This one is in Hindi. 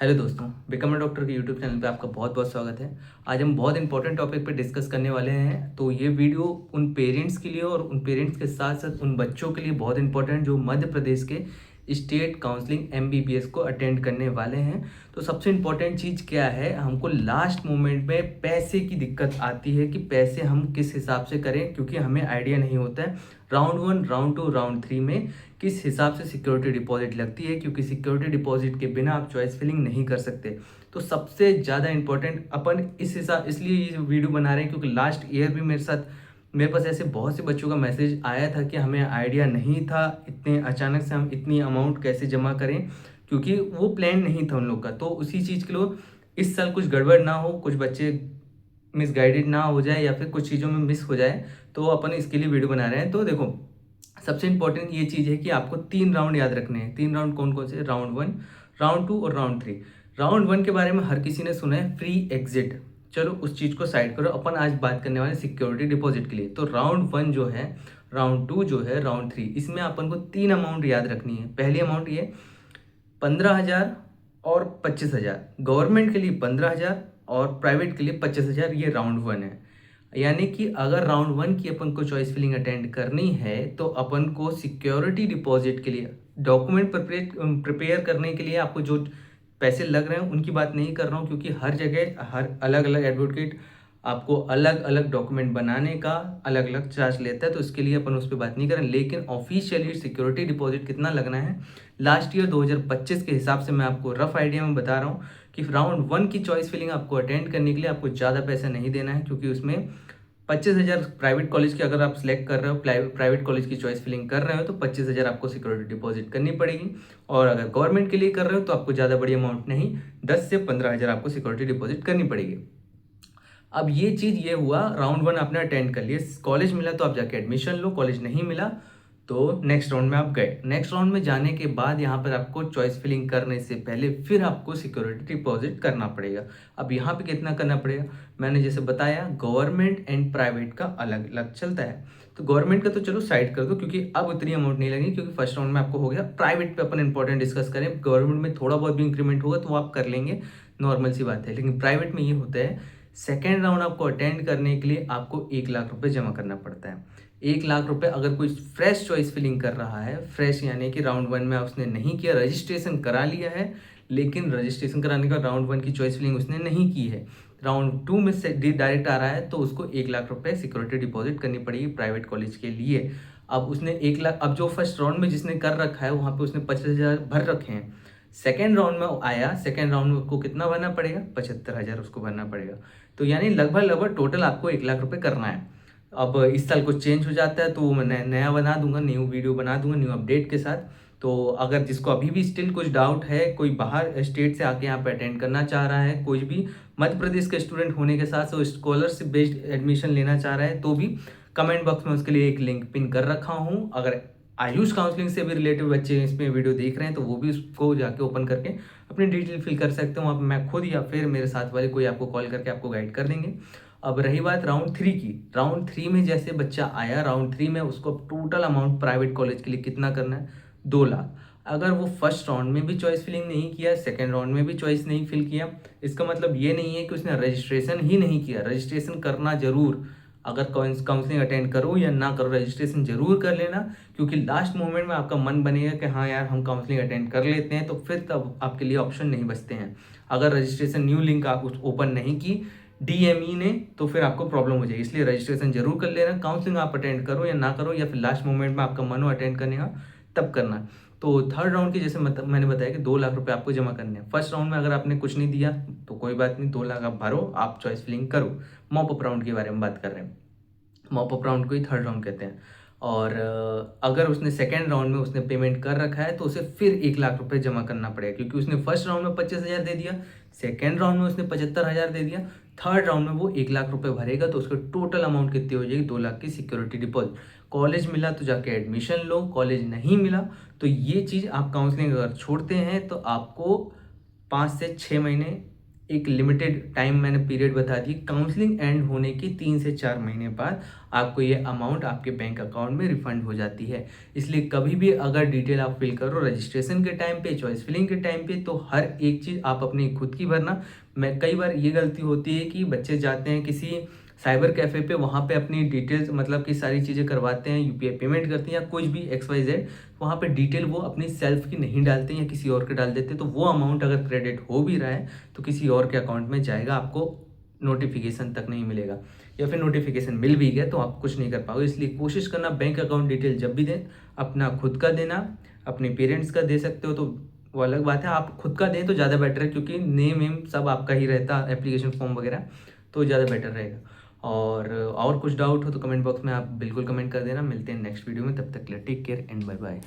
हेलो दोस्तों, बिकम अ डॉक्टर के यूट्यूब चैनल पे आपका बहुत बहुत स्वागत है। आज हम बहुत इंपॉर्टेंट टॉपिक पे डिस्कस करने वाले हैं। तो ये वीडियो उन पेरेंट्स के लिए और उन पेरेंट्स के साथ साथ उन बच्चों के लिए बहुत इंपॉर्टेंट जो मध्य प्रदेश के स्टेट काउंसलिंग एमबीबीएस को अटेंड करने वाले हैं। तो सबसे इम्पोर्टेंट चीज़ क्या है, हमको लास्ट मोमेंट में पैसे की दिक्कत आती है कि पैसे हम किस हिसाब से करें, क्योंकि हमें आइडिया नहीं होता है राउंड 1, राउंड 2, राउंड 3 में किस हिसाब से सिक्योरिटी डिपॉजिट लगती है, क्योंकि सिक्योरिटी डिपॉजिट के बिना आप चॉइस फिलिंग नहीं कर सकते। तो सबसे ज़्यादा इंपॉर्टेंट अपन इस हिसाब इसलिए ये वीडियो बना रहे हैं क्योंकि लास्ट ईयर भी मेरे पास ऐसे बहुत से बच्चों का मैसेज आया था कि हमें आइडिया नहीं था इतने अचानक से हम इतनी अमाउंट कैसे जमा करें, क्योंकि वो प्लान नहीं था उन लोग का। तो उसी चीज़ के लिए इस साल कुछ गड़बड़ ना हो, कुछ बच्चे मिसगाइडेड ना हो जाए या फिर कुछ चीज़ों में मिस हो जाए, तो अपन इसके लिए वीडियो बना रहे हैं। तो देखो, सबसे इंपॉर्टेंट ये चीज़ है कि आपको 3 राउंड याद रखने हैं। 3 राउंड कौन कौन से? राउंड 1, राउंड 2 और राउंड 3। राउंड 1 के बारे में हर किसी ने सुना है, फ्री एग्जिट। चलो उस चीज़ को साइड करो, अपन आज बात करने वाले सिक्योरिटी डिपॉजिट के लिए। तो राउंड 1 जो है, राउंड 2 जो है, राउंड 3, इसमें अपन को 3 अमाउंट याद रखनी है। पहली अमाउंट ये 15,000 और 25,000। गवर्नमेंट के लिए 15,000 और प्राइवेट के लिए 25,000। ये राउंड 1 है। यानी कि अगर राउंड 1 की अपन को चॉइस फिलिंग अटेंड करनी है तो अपन को सिक्योरिटी डिपॉजिट के लिए डॉक्यूमेंट प्रिपेयर करने के लिए आपको जो पैसे लग रहे हैं उनकी बात नहीं कर रहा हूँ, क्योंकि हर जगह हर अलग अलग एडवोकेट आपको अलग अलग डॉक्यूमेंट बनाने का अलग अलग चार्ज लेता है, तो इसके लिए अपन उस पर बात नहीं करें। लेकिन ऑफिशियली सिक्योरिटी डिपॉजिट कितना लगना है लास्ट ईयर 2025 के हिसाब से मैं आपको रफ आइडिया में बता रहा हूँ कि राउंड 1 की चॉइस फिलिंग आपको अटेंड करने के लिए आपको ज़्यादा पैसा नहीं देना है, क्योंकि उसमें 25,000 प्राइवेट कॉलेज की अगर आप सिलेक्ट कर रहे हो, प्राइवेट कॉलेज की चॉइस फिलिंग कर रहे हो, तो 25,000 आपको सिक्योरिटी डिपॉजिट करनी पड़ेगी। और अगर गवर्नमेंट के लिए कर रहे हो तो आपको ज़्यादा बड़ी अमाउंट नहीं, 10 से 15,000 आपको सिक्योरिटी डिपॉजिट करनी पड़ेगी। अब ये चीज़ ये हुआ, राउंड 1 आपने अटेंड कर लिया, कॉलेज मिला तो आप जाके एडमिशन लो, कॉलेज नहीं मिला तो नेक्स्ट राउंड में आप गए। नेक्स्ट राउंड में जाने के बाद यहाँ पर आपको चॉइस फिलिंग करने से पहले फिर आपको सिक्योरिटी डिपॉजिट करना पड़ेगा। अब यहाँ पे कितना करना पड़ेगा, मैंने जैसे बताया गवर्नमेंट एंड प्राइवेट का अलग अलग चलता है। तो गवर्नमेंट का तो चलो साइड कर दो, क्योंकि अब उतनी अमाउंट नहीं लगेगी, क्योंकि फर्स्ट राउंड में आपको हो गया। प्राइवेट पे अपन इंपॉर्टेंट डिस्कस करें, गवर्नमेंट में थोड़ा बहुत भी इंक्रीमेंट होगा तो वो आप कर लेंगे, नॉर्मल सी बात है। लेकिन प्राइवेट में ये होता है, सेकेंड राउंड आपको अटेंड करने के लिए आपको 1,00,000 रुपये जमा करना पड़ता है। 1,00,000 रुपये अगर कोई फ्रेश चॉइस फिलिंग कर रहा है, फ्रेश यानी कि राउंड 1 में उसने नहीं किया, रजिस्ट्रेशन करा लिया है, लेकिन रजिस्ट्रेशन कराने का राउंड 1 की चॉइस फिलिंग उसने नहीं की है, राउंड 2 में से डायरेक्ट आ रहा है, तो उसको 1,00,000 रुपये सिक्योरिटी डिपॉजिट करनी पड़ेगी प्राइवेट कॉलेज के लिए। अब उसने 1,00,000, अब जो फर्स्ट राउंड में जिसने कर रखा है वहाँ पे उसने 25,000 भर रखे हैं। सेकेंड राउंड में आया, सेकेंड राउंड में उसको कितना भरना पड़ेगा? 75,000 उसको भरना पड़ेगा। तो यानी लगभग लगभग टोटल आपको 1,00,000 रुपये करना है। अब इस साल कुछ चेंज हो जाता है तो वो मैं नया बना दूंगा, न्यू वीडियो बना दूंगा न्यू अपडेट के साथ। तो अगर जिसको अभी भी स्टिल कुछ डाउट है, कोई बाहर स्टेट से आके यहाँ पे अटेंड करना चाह रहा है, कोई भी मध्य प्रदेश का स्टूडेंट होने के साथ साथ स्कॉलरशिप बेस्ड एडमिशन लेना चाह रहा है, तो भी कमेंट बॉक्स में उसके लिए एक लिंक पिन कर रखा हूँ। अगर आयुष काउंसलिंग से भी रिलेटेड बच्चे इसमें वीडियो देख रहे हैं तो वो भी उसको जाके ओपन करके अपनी डिटेल फिल कर सकते हो। वहाँ पर मैं खुद या फिर मेरे साथ वाले कोई आपको कॉल करके आपको गाइड कर देंगे। अब रही बात राउंड 3 की, राउंड 3 में जैसे बच्चा आया, राउंड 3 में उसको टोटल अमाउंट प्राइवेट कॉलेज के लिए कितना करना है? 2,00,000। अगर वो फर्स्ट राउंड में भी चॉइस फिलिंग नहीं किया, सेकेंड राउंड में भी चॉइस नहीं फिल किया, इसका मतलब ये नहीं है कि उसने रजिस्ट्रेशन ही नहीं किया। रजिस्ट्रेशन करना जरूर, अगर काउंसलिंग अटेंड करो या ना करो, रजिस्ट्रेशन जरूर कर लेना, क्योंकि लास्ट मोमेंट में आपका मन बनेगा कि हाँ यार हम काउंसलिंग अटेंड कर लेते हैं, तो फिर तब आपके लिए ऑप्शन नहीं बचते हैं। अगर रजिस्ट्रेशन न्यू लिंक आप ओपन नहीं की डीएमई ने, तो फिर आपको प्रॉब्लम हो जाएगी। इसलिए रजिस्ट्रेशन जरूर कर लेना, काउंसलिंग आप अटेंड करो या ना करो, या फिर लास्ट मोमेंट में आपका मन हो अटेंड करने का तब करना। तो थर्ड राउंड की जैसे मैंने बताया कि 2,00,000 रुपये आपको जमा करने हैं। फर्स्ट राउंड में अगर आपने कुछ नहीं दिया तो कोई बात नहीं, 2,00,000 आप भरो, आप चॉइस फिलिंग करो। मॉप अप राउंड के बारे में बात कर रहे हैं, मॉप अप राउंड को ही थर्ड राउंड कहते हैं। और अगर उसने सेकेंड राउंड में उसने पेमेंट कर रखा है तो उसे फिर 1,00,000 रुपये जमा करना पड़ेगा, क्योंकि उसने फर्स्ट राउंड में 25,000 दे दिया, सेकेंड राउंड में उसने 75,000 दे दिया, थर्ड राउंड में वो 1,00,000 रुपये भरेगा, तो उसका टोटल अमाउंट कितनी हो जाएगी? 2,00,000 की सिक्योरिटी डिपॉजिट। कॉलेज मिला तो जाके एडमिशन लो, कॉलेज नहीं मिला तो ये चीज़ आप काउंसलिंग अगर छोड़ते हैं तो आपको 5 से 6 महीने एक लिमिटेड टाइम मैंने पीरियड बता दी, काउंसलिंग एंड होने की 3 से 4 महीने बाद आपको ये अमाउंट आपके बैंक अकाउंट में रिफंड हो जाती है। इसलिए कभी भी अगर डिटेल आप फिल करो रजिस्ट्रेशन के टाइम पे, चॉइस फिलिंग के टाइम पे, तो हर एक चीज़ आप अपनी खुद की भरना। मैं कई बार ये गलती होती है कि बच्चे जाते हैं किसी साइबर कैफ़े पे, वहाँ पे अपनी डिटेल्स मतलब कि सारी चीज़ें करवाते हैं, यूपीआई पेमेंट करते हैं या कुछ भी एक्स वाई जेड, वहाँ पे डिटेल वो अपनी सेल्फ की नहीं डालते हैं या किसी और के डाल देते हैं, तो वो अमाउंट अगर क्रेडिट हो भी रहा है तो किसी और के अकाउंट में जाएगा, आपको नोटिफिकेशन तक नहीं मिलेगा, या फिर नोटिफिकेशन मिल भी गया तो आप कुछ नहीं कर पाओगे। इसलिए कोशिश करना बैंक अकाउंट डिटेल जब भी दें अपना खुद का देना, अपने पेरेंट्स का दे सकते हो तो वो अलग बात है, आप खुद का दें तो ज़्यादा बेटर है, क्योंकि नेम वेम सब आपका ही रहता है, एप्लीकेशन फॉर्म वगैरह, तो ज़्यादा बेटर रहेगा। और कुछ डाउट हो तो कमेंट बॉक्स में आप बिल्कुल कमेंट कर देना। मिलते हैं नेक्स्ट वीडियो में, तब तक के लिए take care and bye bye.